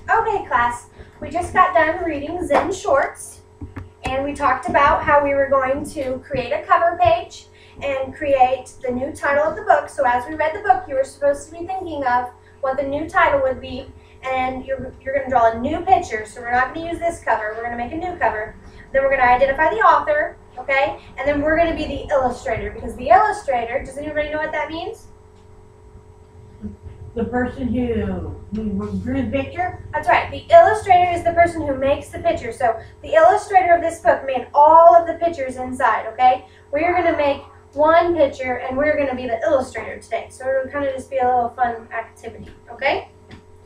Okay, class, we just got done reading Zen Shorts, and we talked about how we were going to create a cover page and create the new title of the book. So as we read the book, you were supposed to be thinking of what the new title would be, and you're going to draw a new picture. So we're not going to use this cover, we're going to make a new cover. Then we're going to identify the author, okay? And then we're going to be the illustrator, because the illustrator, does anybody know what that means? The person who drew the picture? That's right. The illustrator is the person who makes the picture. So the illustrator of this book made all of the pictures inside, okay? We're going to make one picture, and we're going to be the illustrator today. So it'll kind of just be a little fun activity, okay?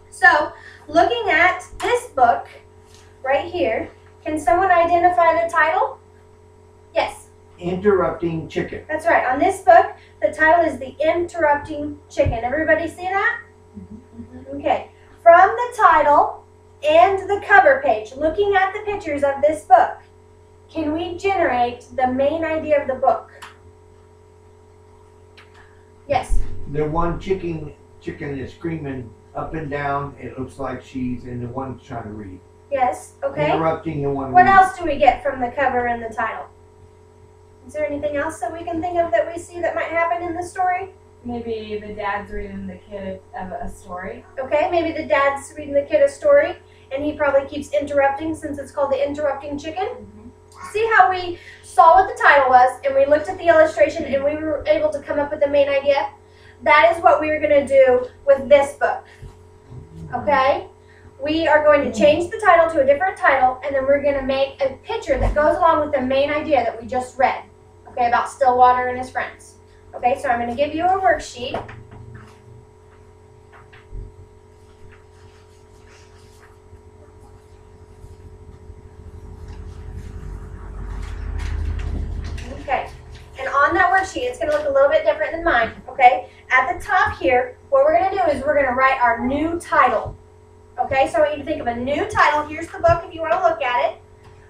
So looking at this book right here, can someone identify the title? Yes. Interrupting Chicken. That's right. On this book, the title is The Interrupting Chicken. Everybody see that? Mm-hmm. Okay. From the title and the cover page, looking at the pictures of this book, can we generate the main idea of the book? Yes. The one chicken is screaming up and down. It looks like she's, and the one's trying to read. Yes. Okay. Interrupting the one. What else do we get from the cover and the title? Is there anything else that we can think of that we see that might happen in the story? Maybe the dad's reading the kid a story. Okay, maybe the dad's reading the kid a story, and he probably keeps interrupting since it's called The Interrupting Chicken. Mm-hmm. See how we saw what the title was, and we looked at the illustration, and we were able to come up with the main idea? That is what we were going to do with this book. Okay? We are going to change the title to a different title, and then we're going to make a picture that goes along with the main idea that we just read, okay, about Stillwater and his friends. Okay, so I'm going to give you a worksheet. Okay, and on that worksheet, it's going to look a little bit different than mine, okay? At the top here, what we're going to do is we're going to write our new title. Okay, so I want you to think of a new title. Here's the book if you want to look at it.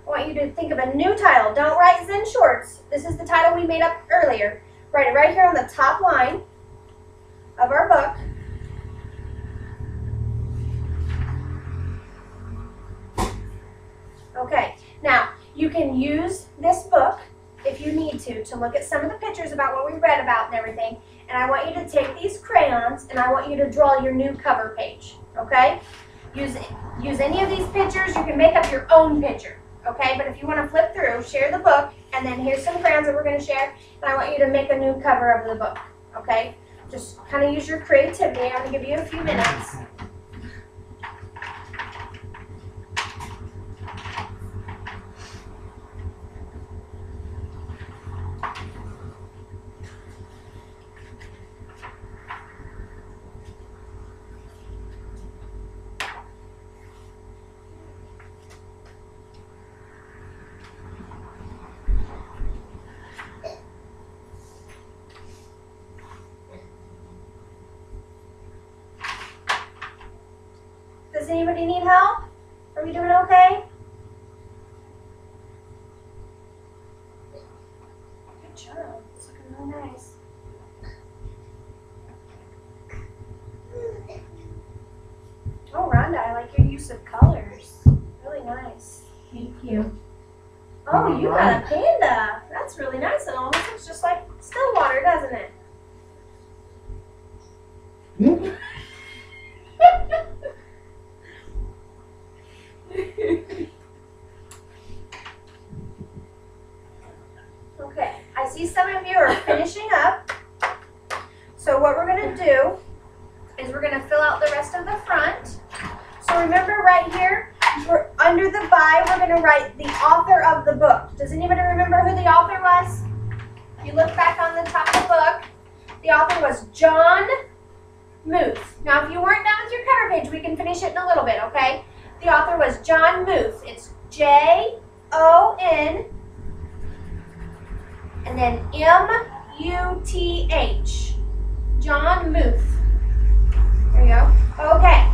I want you to think of a new title. Don't write Zen Shorts. This is the title we made up earlier. Write it right here on the top line of our book. Okay, now you can use this book if you need to look at some of the pictures about what we read about and everything. And I want you to take these crayons and I want you to draw your new cover page. Okay? Use any of these pictures. You can make up your own picture, okay? But if you want to flip through, share the book, and then here's some crayons that we're going to share, and I want you to make a new cover of the book, okay? Just kind of use your creativity. I'm going to give you a few minutes. Does anybody need help? Are we doing okay? Good job. It's looking really nice. Oh, Rhonda, I like your use of colors. Really nice. Thank you. Oh, you got a panda. That's really nice. It almost looks just like Stillwater, doesn't it? Okay, I see some of you are finishing up. So what we're going to do is we're going to fill out the rest of the front. So remember right here, we're under the by, we're going to write the author of the book. Does anybody remember who the author was? If you look back on the top of the book, the author was John Muth. Now if you weren't done with your cover page, we can finish it in a little bit, okay? The author was John Muth. It's Jon and then M-U-T-H. John Muth. There you go. Okay.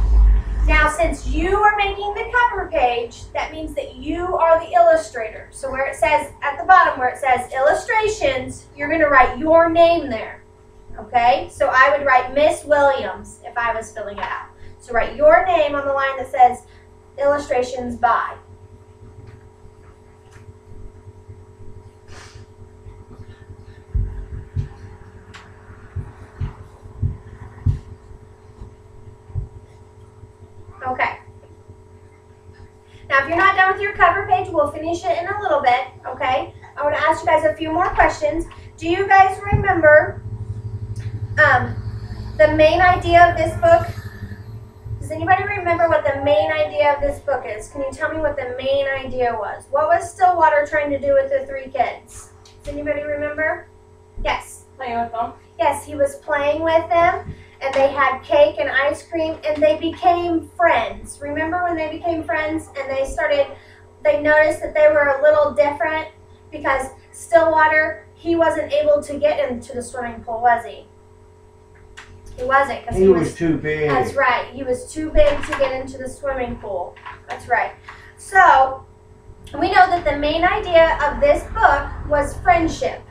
Now since you are making the cover page, that means that you are the illustrator. So where it says, at the bottom where it says illustrations, you're going to write your name there. Okay? So I would write Miss Williams if I was filling it out. So write your name on the line that says illustrations by. Okay. Now, if you're not done with your cover page, we'll finish it in a little bit, okay? I want to ask you guys a few more questions. Do you guys remember the main idea of this book? Does anybody remember what the main idea of this book is? Can you tell me what the main idea was? What was Stillwater trying to do with the three kids? Does anybody remember? Yes. Play with them. Yes, he was playing with them, and they had cake and ice cream, and they became friends. Remember when they became friends and they noticed that they were a little different because Stillwater, he wasn't able to get into the swimming pool, was he? He wasn't, because He was too big. That's right. He was too big to get into the swimming pool. That's right. So, we know that the main idea of this book was friendship,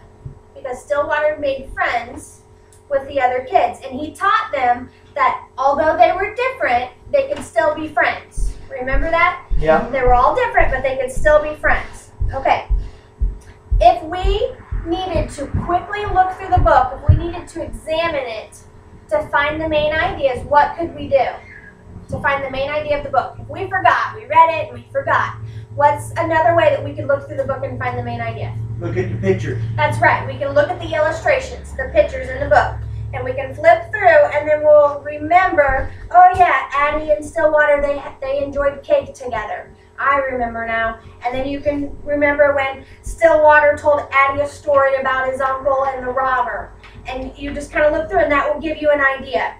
because Stillwater made friends with the other kids, and he taught them that although they were different, they could still be friends. Remember that? Yeah. They were all different, but they could still be friends. Okay. If we needed to quickly look through the book, if we needed to examine it to find the main ideas, what could we do to find the main idea of the book? If we forgot, we read it and we forgot, what's another way that we could look through the book and find the main idea? Look at the pictures. That's right. We can look at the illustrations, the pictures in the book, and we can flip through, and then we'll remember, oh yeah, Addie and Stillwater, they enjoyed cake together. I remember now. And then you can remember when Stillwater told Addie a story about his uncle and the robber. And you just kind of look through, and that will give you an idea.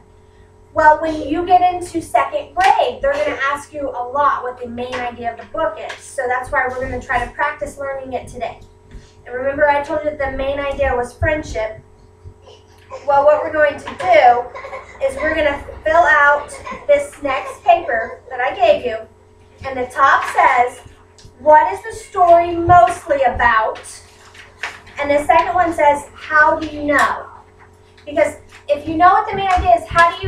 Well, when you get into second grade, they're going to ask you a lot what the main idea of the book is. So that's why we're going to try to practice learning it today. And remember, I told you that the main idea was friendship. Well, what we're going to do is we're going to fill out this next paper that I gave you. And the top says, what is the story mostly about? And the second one says, how do you know? Because if you know what the main idea is, how do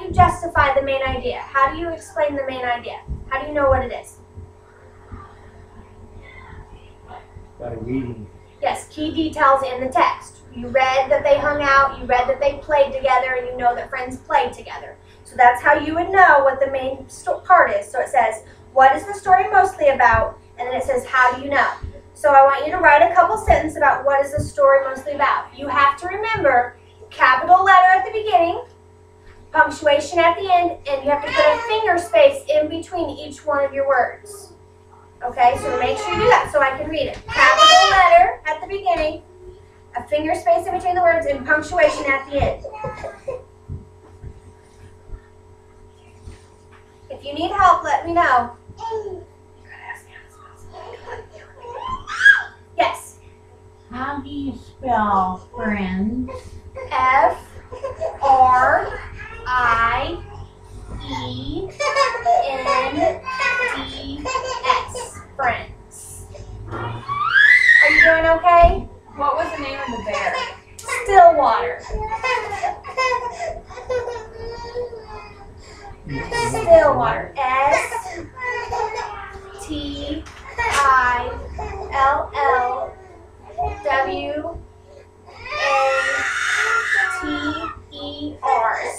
you justify the main idea? How do you explain the main idea? How do you know what it is? By reading. Yes, key details in the text. You read that they hung out, you read that they played together, and you know that friends played together. So that's how you would know what the main part is. So it says, what is the story mostly about? And then it says, how do you know? So I want you to write a couple sentences about what is the story mostly about. You have to remember capital letter at the beginning, punctuation at the end, and you have to put a finger space in between each one of your words. Okay, so make sure you do that so I can read it. Capital letter at the beginning, a finger space in between the words, and punctuation at the end. If you need help, let me know. Yes. How do you spell friends? Friends. Friends. Are you doing okay? What was the name of the bear? Stillwater. Stillwater. Stillwater.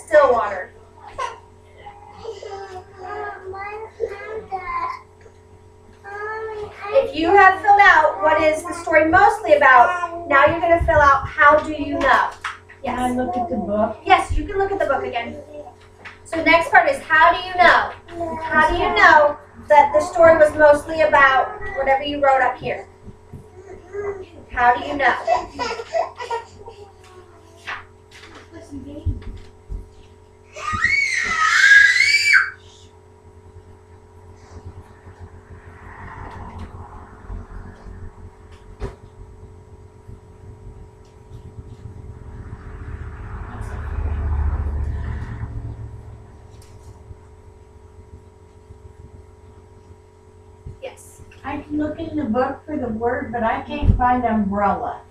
Stillwater. If you have filled out what is the story mostly about, now you're going to fill out how do you know. Can I look at the book? Yes, you can look at the book again. So the next part is how do you know? How do you know that the story was mostly about whatever you wrote up here? How do you know? Yes. I can look in the book for the word, but I can't find umbrella.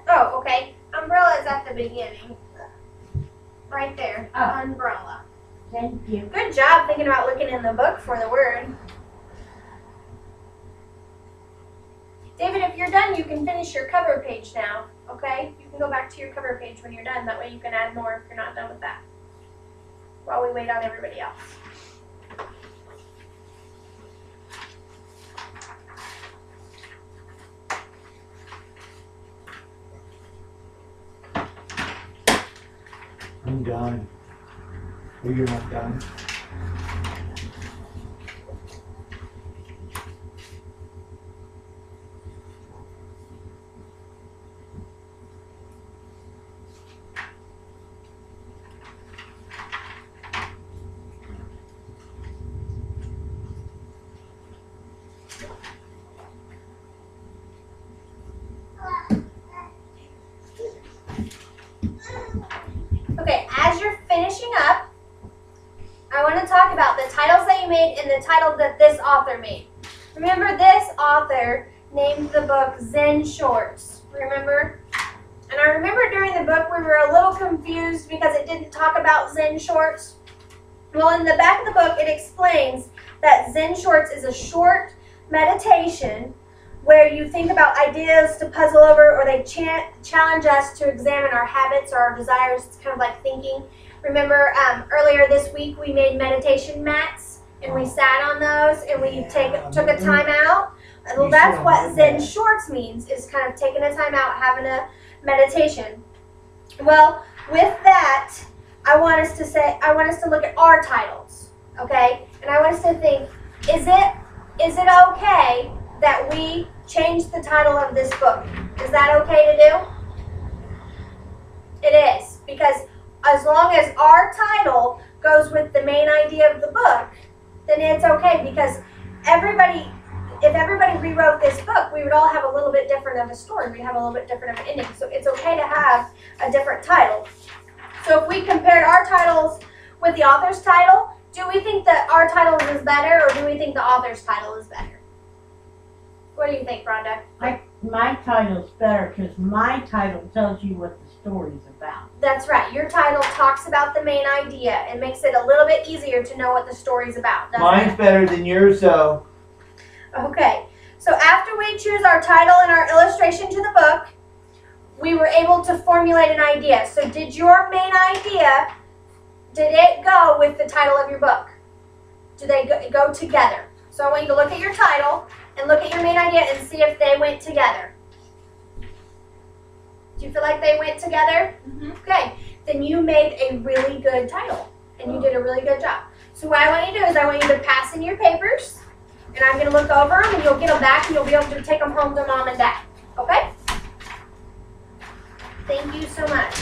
Oh, okay. Umbrella is at the beginning. Right there. Oh. Umbrella. Thank you. Good job thinking about looking in the book for the word. David, if you're done, you can finish your cover page now, okay? You can go back to your cover page when you're done. That way you can add more if you're not done with that. While we wait on everybody else. I'm done. Oh, you're not done? Okay, as you're finishing up, I want to talk about the titles that you made and the title that this author made. Remember, this author named the book Zen Shorts. Remember? And I remember during the book we were a little confused because it didn't talk about Zen Shorts. Well, in the back of the book it explains that Zen Shorts is a short meditation where you think about ideas to puzzle over, or they challenge us to examine our habits or our desires. It's kind of like thinking. Remember, earlier this week we made meditation mats, and we sat on those, and we took a time out. Well, that's what Zen Shorts means, is kind of taking a time out, having a meditation. Well, with that, I want us to look at our titles, okay? And I want us to think, is it okay that we change the title of this book? Is that okay to do? It is, because as long as our title goes with the main idea of the book, then it's okay, because if everybody rewrote this book, we would all have a little bit different of a story. We'd have a little bit different of an ending. So it's okay to have a different title. So if we compared our titles with the author's title, do we think that our title is better, or do we think the author's title is better? What do you think, Rhonda? My title's better because my title tells you what the story's about. That's right. Your title talks about the main idea and makes it a little bit easier to know what the story's about, doesn't Mine's it? better than yours, though. Okay. So after we choose our title and our illustration to the book, we were able to formulate an idea. So did your main idea, did it go with the title of your book? Do they go together? So I want you to look at your title and look at your main idea and see if they went together. Do you feel like they went together? Mm-hmm. Okay, then you made a really good title and you did a really good job. So what I want you to do is I want you to pass in your papers, and I'm going to look over them, and you'll get them back, and you'll be able to take them home to Mom and Dad. Okay? Thank you so much.